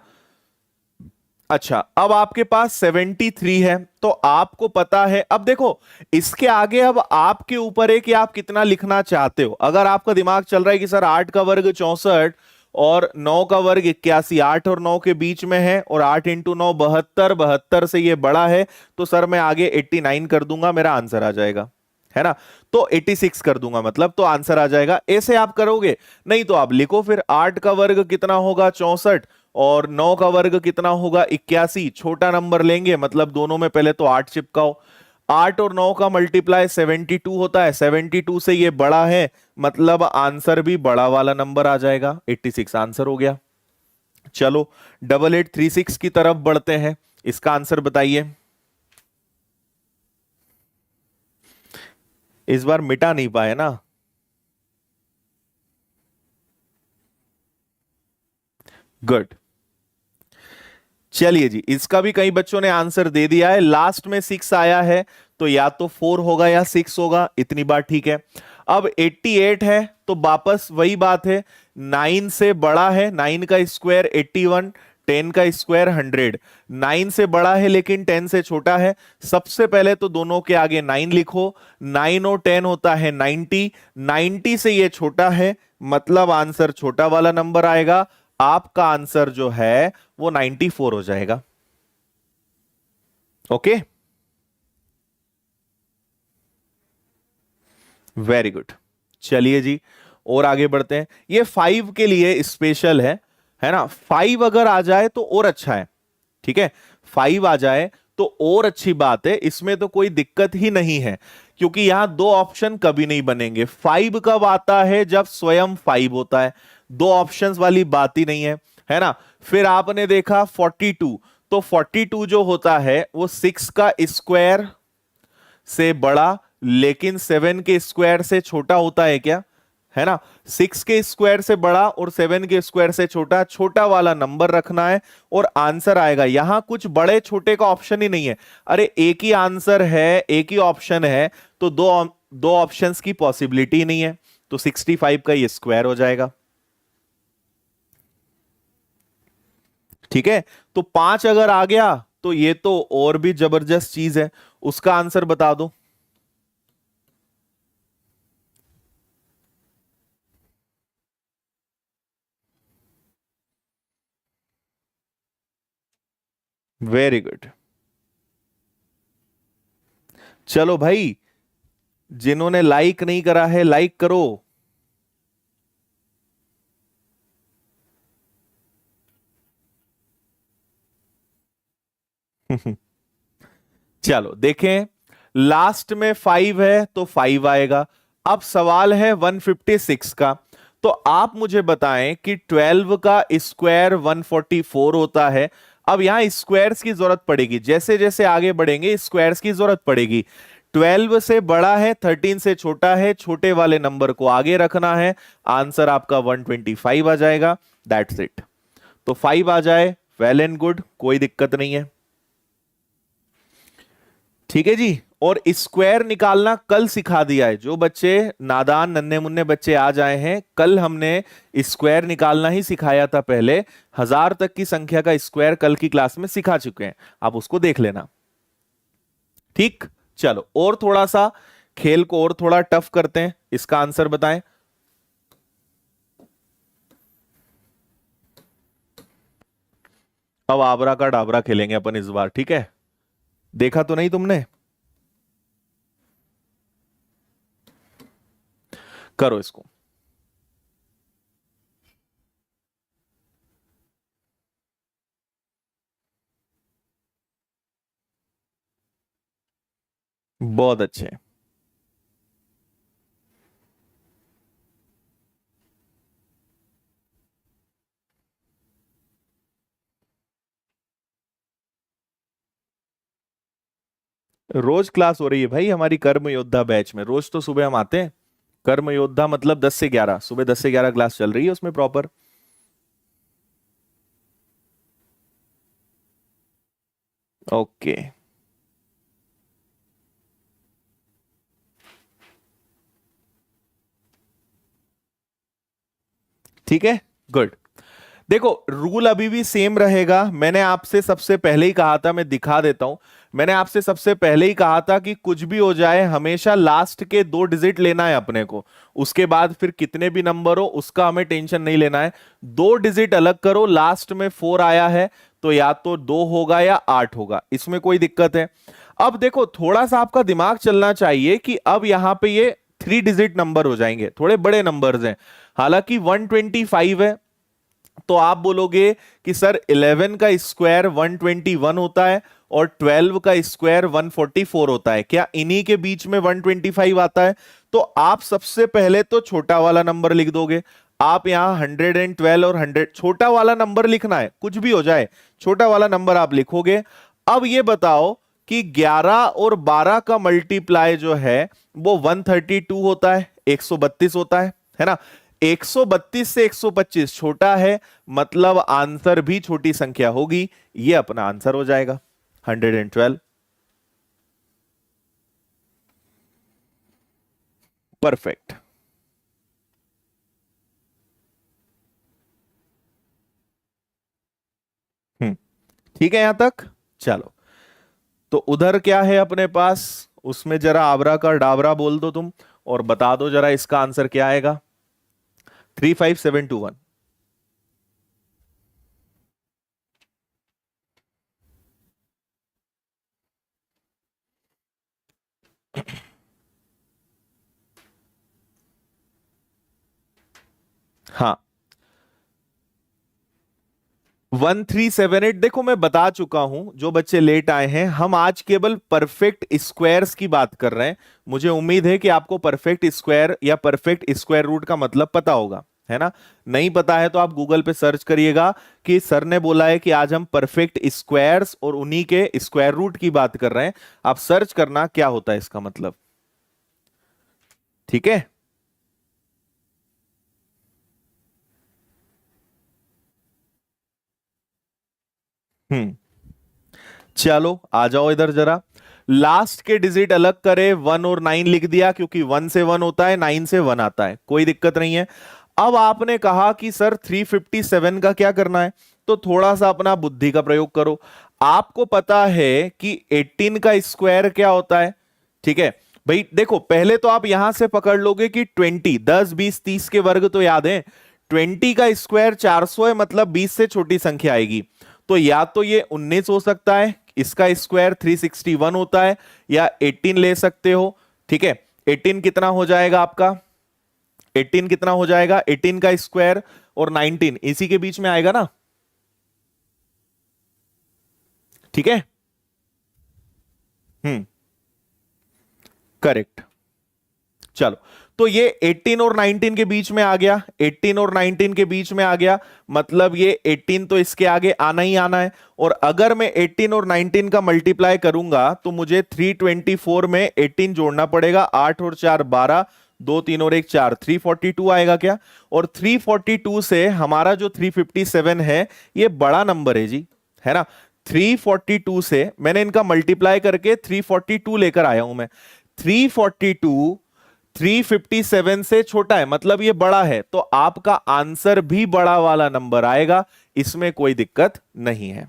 अच्छा, अब आपके पास 73 है, तो आपको पता है, अब देखो इसके आगे अब आपके ऊपर है कि आप कितना लिखना चाहते हो। अगर आपका दिमाग चल रहा है कि सर 8 का वर्ग 64 और 9 का वर्ग 81, 8 और 9 के बीच में है, और 8 इंटू 9 72, 72 से ये बड़ा है, तो सर मैं आगे 89 कर दूंगा, मेरा आंसर आ जाएगा, है ना? तो 86 कर दूंगा मतलब, तो आंसर आ जाएगा। ऐसे आप करोगे? नहीं तो आप लिखो फिर, 8 का वर्ग कितना होगा 64, और 9 का वर्ग कितना होगा 81, छोटा नंबर लेंगे, मतलब दोनों में पहले तो 8 चिपकाओ। 8 और 9 का मल्टीप्लाई 72 होता है, 72 से ये बड़ा है, मतलब आंसर भी बड़ा वाला नंबर आ जाएगा, 86 आंसर हो गया। चलो 8836 की तरफ बढ़ते हैं, इसका आंसर बताइए। इस बार मिटा नहीं पाए ना? गुड। चलिए जी, इसका भी कई बच्चों ने आंसर दे दिया है। लास्ट में 6 आया है, तो या तो 4 होगा या 6 होगा, इतनी बात ठीक है। अब 88 है, तो वापस वही बात है, 9 से बड़ा है, 9 का स्क्वायर 81, 10 का स्क्वायर 100। 9 से बड़ा है लेकिन 10 से छोटा है। सबसे पहले तो दोनों के आगे 9 लिखो, 9 और 10 होता है 90, 90 से ये छोटा है, मतलब आंसर छोटा वाला नंबर आएगा। आपका आंसर जो है वो 94 हो जाएगा। Okay, very good. चलिए जी, और आगे बढ़ते हैं। ये 5 के लिए स्पेशल है ना? 5 अगर आ जाए तो और अच्छा है, ठीक है? 5 आ जाए तो और अच्छी बात है, इसमें तो कोई दिक्कत ही नहीं है, क्योंकि यहां दो ऑप्शन कभी नहीं बनेंगे। 5 कब आता है? जब स्वयं 5 होता है, दो ऑप्शंस वाली बात ही नहीं है ना? फिर आपने देखा 42, तो 42 जो होता है वो 6 का स्क्वायर से बड़ा, लेकिन 7 के स्क्वायर से छोटा होता है क्या? है ना? 6 के स्क्वायर से बड़ा और 7 के स्क्वायर से छोटा, छोटा वाला नंबर रखना है, और आंसर आएगा। यहां कुछ बड़े छोटे का ऑप्शन ही नहीं है। अरे एक ही आंसर है, एक ही ऑप्शन है, तो दो दो ऑप्शंस की पॉसिबिलिटी नहीं है, तो 65 का ये स्क्वायर हो जाएगा। ठीक है, तो 5 अगर आ गया तो ये तो और भी जबरदस्त चीज है, उसका आंसर बता दो। Very good. चलो भाई, जिन्होंने लाइक नहीं करा है लाइक करो। चलो देखें, लास्ट में 5 है तो 5 आएगा। अब सवाल है 156 का, तो आप मुझे बताएं कि 12 का स्क्वायर 144 होता है। अब यहां स्क्वायर्स की जरूरत पड़ेगी, जैसे जैसे आगे बढ़ेंगे स्क्वायर्स की जरूरत पड़ेगी। 12 से बड़ा है, 13 से छोटा है, छोटे वाले नंबर को आगे रखना है। आंसर आपका 125 आ जाएगा। That's it. तो 5 आ जाए, वेल एंड गुड, कोई दिक्कत नहीं है। ठीक है जी। और स्क्वायर निकालना कल सिखा दिया है। जो बच्चे नादान नन्हे मुन्ने बच्चे आज आए हैं, कल हमने स्क्वायर निकालना ही सिखाया था। पहले 1000 तक की संख्या का स्क्वायर कल की क्लास में सिखा चुके हैं, आप उसको देख लेना। ठीक, चलो और थोड़ा सा खेल को और थोड़ा टफ करते हैं। इसका आंसर बताएं। अब आबरा का डाबरा खेलेंगे अपन इस बार, ठीक है? देखा तो नहीं तुमने? करो इसको। बहुत अच्छे। रोज क्लास हो रही है भाई हमारी कर्म योद्धा बैच में। रोज तो सुबह हम आते हैं। कर्म योद्धा मतलब 10 से 11, सुबह 10 से 11 क्लास चल रही है उसमें प्रॉपर। ओके, ठीक है, गुड। देखो रूल अभी भी सेम रहेगा। मैंने आपसे सबसे पहले ही कहा था, मैं दिखा देता हूं। मैंने आपसे सबसे पहले ही कहा था कि कुछ भी हो जाए हमेशा लास्ट के 2 डिजिट लेना है अपने को। उसके बाद फिर कितने भी नंबर हो उसका हमें टेंशन नहीं लेना है। 2 डिजिट अलग करो, लास्ट में 4 आया है तो या तो 2 होगा या 8 होगा, इसमें कोई दिक्कत है? अब देखो थोड़ा सा आपका दिमाग चलना चाहिए कि अब यहां पे ये 3 डिजिट नंबर हो जाएंगे, थोड़े बड़े नंबर्स हैं। हालांकि 125 है, तो आप बोलोगे कि सर 11 का स्क्वायर 121 होता है और 12 का स्क्वायर 144 होता है, क्या इन्हीं के बीच में 125 आता है? तो आप सबसे पहले तो छोटा वाला नंबर लिख दोगे। आप यहां 112 और 100, छोटा वाला नंबर लिखना है, कुछ भी हो जाए छोटा वाला नंबर आप लिखोगे। अब ये बताओ कि 11 और 12 का मल्टीप्लाई जो है वो 132 होता है, 132 होता है ना? 132 से 125 छोटा है, मतलब आंसर भी छोटी संख्या होगी। ये अपना आंसर हो जाएगा 112। परफेक्ट। हम्म, ठीक है यहां तक। चलो, तो उधर क्या है अपने पास, उसमें जरा आबरा का डाबरा बोल दो तुम, और बता दो जरा इसका आंसर क्या आएगा। 35721। हाँ, 1378। देखो मैं बता चुका हूं, जो बच्चे लेट आए हैं, हम आज केवल परफेक्ट स्क्वायर्स की बात कर रहे हैं। मुझे उम्मीद है कि आपको परफेक्ट स्क्वायर या परफेक्ट स्क्वायर रूट का मतलब पता होगा, है ना? नहीं पता है तो आप गूगल पे सर्च करिएगा कि सर ने बोला है कि आज हम परफेक्ट स्क्वायर्स और उन्हीं के स्क्वायर रूट की बात कर रहे हैं। आप सर्च करना क्या होता है इसका मतलब। ठीक है। हम्म, चलो आ जाओ इधर जरा। लास्ट के डिजिट अलग करे, 1 और 9 लिख दिया, क्योंकि 1 से 1 होता है, 9 से 1 आता है, कोई दिक्कत नहीं है। अब आपने कहा कि सर 357 का क्या करना है, तो थोड़ा सा अपना बुद्धि का प्रयोग करो। आपको पता है कि 18 का स्क्वायर क्या होता है? ठीक है भाई, देखो पहले तो आप यहां से पकड़ लोगे कि 20, 10 20 30 के वर्ग तो याद है। 20 का स्क्वायर 400 है, मतलब 20 से छोटी संख्या आएगी। तो या तो ये 19 हो सकता है, इसका स्क्वायर 361 होता है, या 18 ले सकते हो। ठीक है, 18 कितना हो जाएगा आपका? 18 कितना हो जाएगा? 18 का स्क्वायर और 19 इसी के बीच में आएगा ना? ठीक है। हम्म, करेक्ट। चलो, तो ये 18 और 19 के बीच में आ गया, 18 और 19 के बीच में आ गया, मतलब ये 18 तो इसके आगे आना ही आना है। और अगर मैं 18 और 19 का मल्टीप्लाई करूंगा तो मुझे 324 में 18 जोड़ना पड़ेगा, 8 और 4 12, 2 3 और 1 4, 342 आएगा क्या? और 342 से हमारा जो 357 है ये बड़ा नंबर है जी, है ना। 342 से मैंने इनका मल्टीप्लाई करके 342 लेकर आया हूं मैं। 342 357 से छोटा है, मतलब ये बड़ा है, तो आपका आंसर भी बड़ा वाला नंबर आएगा, इसमें कोई दिक्कत नहीं है।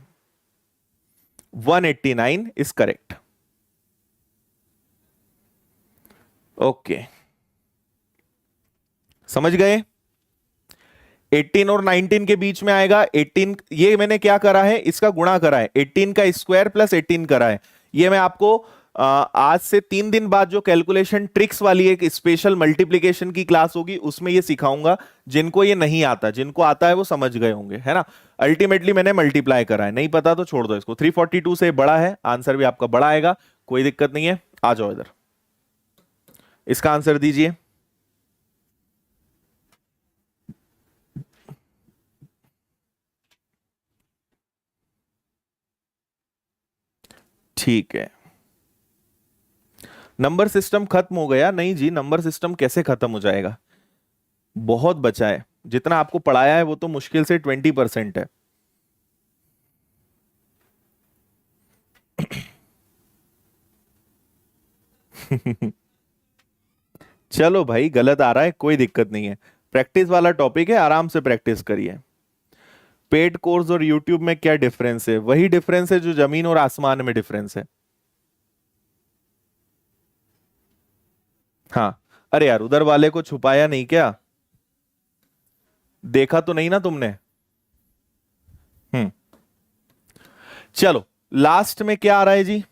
189 इज करेक्ट। ओके, समझ गए? 18 और 19 के बीच में आएगा। 18 ये मैंने क्या करा है, इसका गुणा करा है, 18 का स्क्वायर प्लस 18 करा है। ये मैं आपको आज से 3 दिन बाद जो कैलकुलेशन ट्रिक्स वाली एक स्पेशल मल्टीप्लिकेशन की क्लास होगी उसमें ये सिखाऊंगा। जिनको ये नहीं आता, जिनको आता है वो समझ गए होंगे, है ना। अल्टीमेटली मैंने मल्टीप्लाई करा है, नहीं पता तो छोड़ दो इसको। 342 से बड़ा है, आंसर भी आपका बड़ा आएगा, कोई दिक्कत नहीं है। आ जाओ इधर, इसका आंसर दीजिए। ठीक है, नंबर सिस्टम खत्म हो गया? नहीं जी, नंबर सिस्टम कैसे खत्म हो जाएगा, बहुत बचा है। जितना आपको पढ़ाया है वो तो मुश्किल से 20% है। चलो भाई, गलत आ रहा है, कोई दिक्कत नहीं है, प्रैक्टिस वाला टॉपिक है, आराम से प्रैक्टिस करिए। पेड कोर्स और यूट्यूब में क्या डिफरेंस है? वही डिफरेंस है जो जमीन और आसमान में डिफरेंस है। हाँ, अरे यार, उधर वाले को छुपाया नहीं क्या? देखा तो नहीं ना तुमने? हम्म, चलो, लास्ट में क्या आ रहा है जी?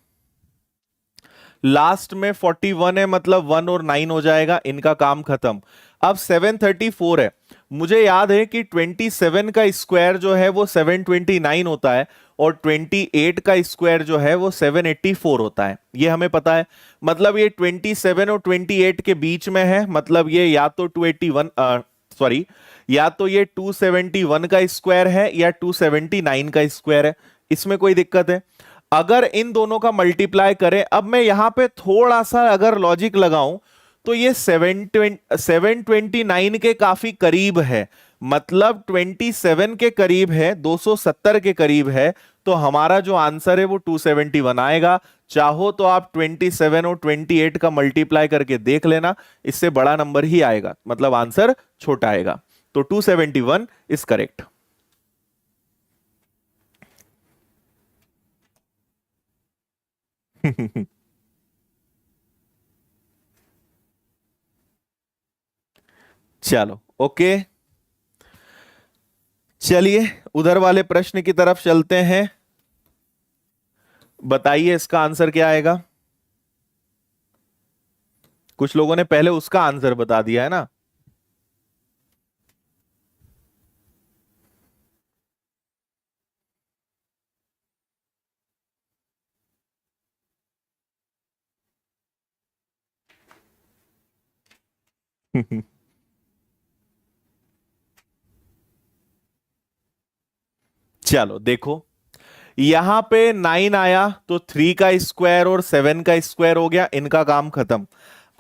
लास्ट में 41 है, मतलब 1 और 9 हो जाएगा, इनका काम खत्म। अब 734 है। मुझे याद है कि 27 का स्क्वायर जो है वो 729 होता है, और 28 का स्क्वायर जो है वो 784 होता है, ये हमें पता है। मतलब ये 27 और 28 के बीच में है, मतलब ये या तो 281 सॉरी, या तो ये 271 का स्क्वायर है या 279 का स्क्वायर है, इसमें कोई दिक्कत है। अगर इन दोनों का मल्टीप्लाई करें, अब मैं यहां पे थोड़ा सा अगर लॉजिक लगाऊं, तो ये 729 के काफी करीब है, मतलब 27 के करीब है, 270 के करीब है, तो हमारा जो आंसर है वो 271 आएगा। चाहो तो आप 27 और 28 का मल्टीप्लाई करके देख लेना, इससे बड़ा नंबर ही आएगा, मतलब आंसर छोटा आएगा। तो 271 इज करेक्ट। चलो, ओके, चलिए उधर वाले प्रश्न की तरफ चलते हैं। बताइए इसका आंसर क्या आएगा? कुछ लोगों ने पहले उसका आंसर बता दिया है ना। चलो देखो, यहां पे 9 आया तो 3 का स्क्वायर और 7 का स्क्वायर हो गया, इनका काम खत्म।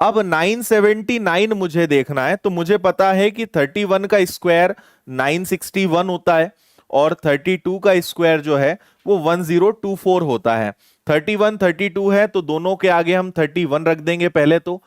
अब 979 मुझे देखना है, तो मुझे पता है कि 31 का स्क्वायर 961 होता है, और 32 का स्क्वायर जो है वो 1024 होता है। 31 32 है, तो दोनों के आगे हम 31 रख देंगे पहले, तो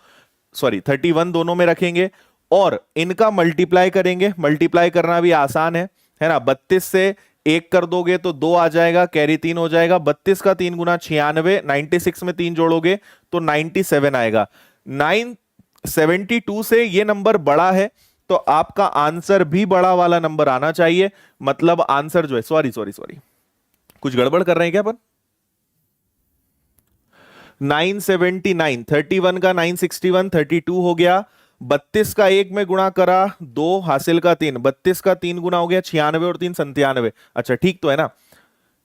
सॉरी 31 दोनों में रखेंगे, और इनका मल्टीप्लाई करेंगे। मल्टीप्लाई करना भी आसान है ना। 32 से एक कर दोगे तो 2 आ जाएगा, कैरी 3 हो जाएगा। 32 का 3 गुना 96, 96 में 3 जोड़ोगे तो 97 आएगा। 972 से ये नंबर बड़ा है, तो आपका आंसर भी बड़ा वाला नंबर आना चाहिए। मतलब आंसर जो है, सॉरी सॉरी सॉरी, कुछ गड़बड़ कर रहे हैं क्या अपन? 979, 31 का 961, 32 हो गया। 32 का 1 में गुणा करा, 2 हासिल का 3, 32 का 3 गुना हो गया 96 और 3 97। अच्छा ठीक तो है ना?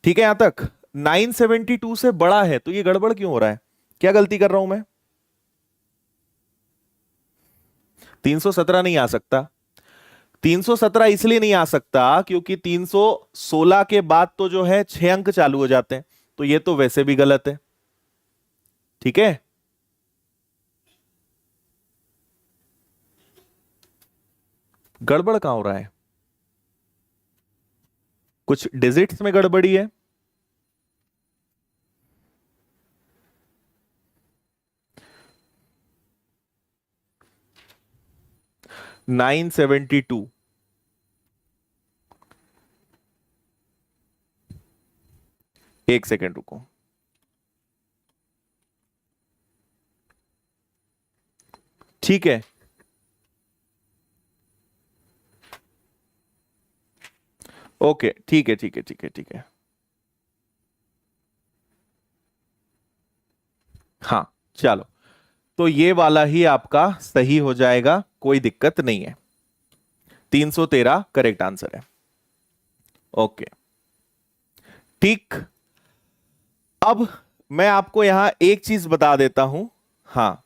ठीक है यहां तक? 972 से बड़ा है, तो ये गड़बड़ क्यों हो रहा है? क्या गलती कर रहा हूं मैं? 317 नहीं आ सकता। 317 इसलिए नहीं आ सकता क्योंकि 316 के बाद तो जो है 6 अंक चालू हो जाते हैं, तो ये तो वैसे भी गलत है। ठीक है, गड़बड़ कहां हो रहा है? कुछ डिजिट्स में गड़बड़ी है। नाइन 72। एक सेकेंड रुको। ठीक है, ओके, ठीक है, ठीक है, ठीक है, ठीक है। हाँ, चलो, तो ये वाला ही आपका सही हो जाएगा, कोई दिक्कत नहीं है। 313 करेक्ट आंसर है। ओके, ठीक। अब मैं आपको यहां एक चीज बता देता हूं। हाँ,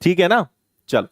ठीक है ना। चलो,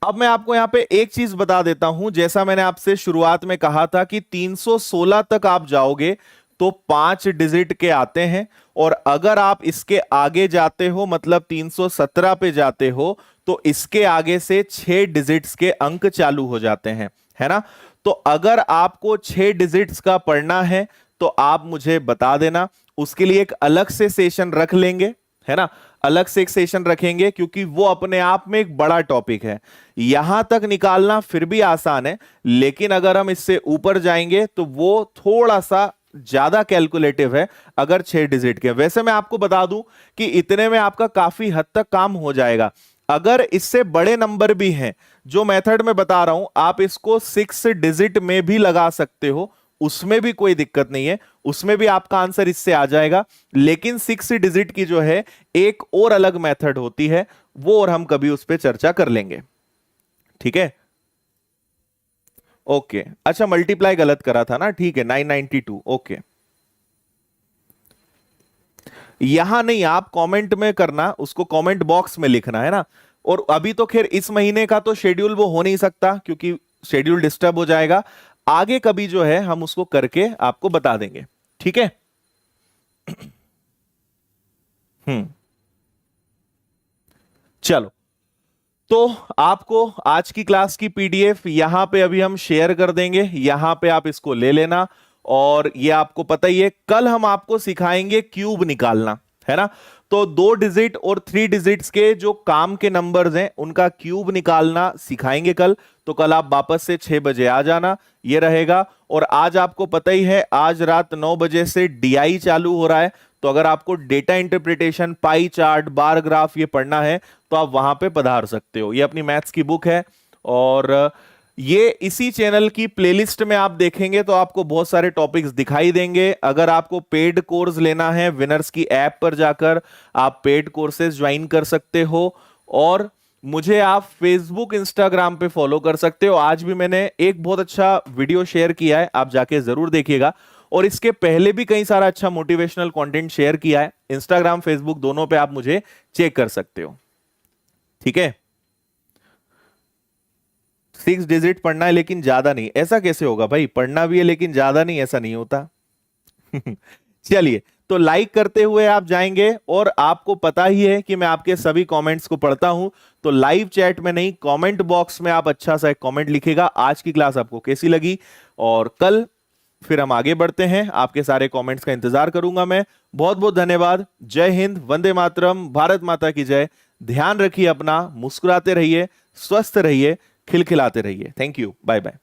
अब मैं आपको यहां पे एक चीज बता देता हूं। जैसा मैंने आपसे शुरुआत में कहा था कि 316 तक आप जाओगे तो 5 डिजिट के आते हैं, और अगर आप इसके आगे जाते हो, मतलब 317 पे जाते हो, तो इसके आगे से 6 डिजिट्स के अंक चालू हो जाते हैं, है ना। तो अगर आपको 6 डिजिट्स का पढ़ना है तो आप मुझे बता देना, उसके लिए एक अलग से सेशन रख लेंगे, है ना। अलग से एक सेशन रखेंगे, क्योंकि वो अपने आप में एक बड़ा टॉपिक है। यहां तक निकालना फिर भी आसान है, लेकिन अगर हम इससे ऊपर जाएंगे तो वो थोड़ा सा ज्यादा कैलकुलेटिव है। अगर 6 डिजिट के, वैसे मैं आपको बता दूं कि इतने में आपका काफी हद तक काम हो जाएगा। अगर इससे बड़े नंबर भी हैं, जो मेथड मैं बता रहा हूं, आप इसको 6 डिजिट में भी लगा सकते हो, उसमें भी कोई दिक्कत नहीं है, उसमें भी आपका आंसर इससे आ जाएगा। लेकिन 6 डिजिट की जो है एक और अलग मेथड होती है, वो और हम कभी उस पर चर्चा कर लेंगे। ठीक है, ओके। अच्छा, मल्टीप्लाई गलत करा था ना, ठीक है, 992। ओके, यहां नहीं, आप कमेंट में करना, उसको कमेंट बॉक्स में लिखना, है ना। और अभी तो खैर इस महीने का तो शेड्यूल वो हो नहीं सकता, क्योंकि शेड्यूल डिस्टर्ब हो जाएगा। आगे कभी जो है हम उसको करके आपको बता देंगे। ठीक है। हम्म, चलो, तो आपको आज की क्लास की पीडीएफ यहां पे अभी हम शेयर कर देंगे, यहां पे आप इसको ले लेना। और ये आपको पता ही है, कल हम आपको सिखाएंगे क्यूब निकालना, है ना। तो 2 डिजिट और 3 डिजिट्स के जो काम के नंबर्स हैं, उनका क्यूब निकालना सिखाएंगे कल। तो कल आप वापस से 6 बजे आ जाना, ये रहेगा। और आज आपको पता ही है, आज रात 9 बजे से डीआई चालू हो रहा है। तो अगर आपको data interpretation, pie chart, bar graph ये पढ़ना है, तो आप वहां पे पधार सकते हो। ये अपनी मैथ्स की बुक है, और ये इसी चैनल की प्लेलिस्ट में आप देखेंगे तो आपको बहुत सारे टॉपिक्स दिखाई देंगे। अगर आपको पेड कोर्स लेना है, विनर्स की ऐप पर जाकर आप पेड कोर्सेज ज्वाइन कर सकते हो। और मुझे आप फेसबुक, इंस्टाग्राम पे फॉलो कर सकते हो। आज भी मैंने एक बहुत अच्छा वीडियो शेयर किया है, आप जाके जरूर देखिएगा। और इसके पहले भी कई सारा अच्छा मोटिवेशनल कंटेंट शेयर किया है, इंस्टाग्राम, फेसबुक दोनों पे आप मुझे चेक कर सकते हो। ठीक है, 6 डिजिट पढ़ना है लेकिन ज्यादा नहीं, ऐसा कैसे होगा भाई? पढ़ना भी है लेकिन ज्यादा नहीं, ऐसा नहीं होता। चलिए, तो लाइक करते हुए आप जाएंगे, और आपको पता ही है कि मैं आपके सभी कमेंट्स को पढ़ता हूं। तो लाइव चैट में नहीं, कमेंट बॉक्स में आप अच्छा सा एक कमेंट लिखेगा, आज की क्लास आपको कैसी लगी। और कल फिर हम आगे बढ़ते हैं, आपके सारे कमेंट्स का इंतजार करूंगा मैं। बहुत बहुत धन्यवाद। जय हिंद, वंदे मातरम, भारत माता की जय। ध्यान रखिए अपना, मुस्कुराते रहिए, स्वस्थ रहिए, खिलखिलाते रहिए। Thank you, bye bye.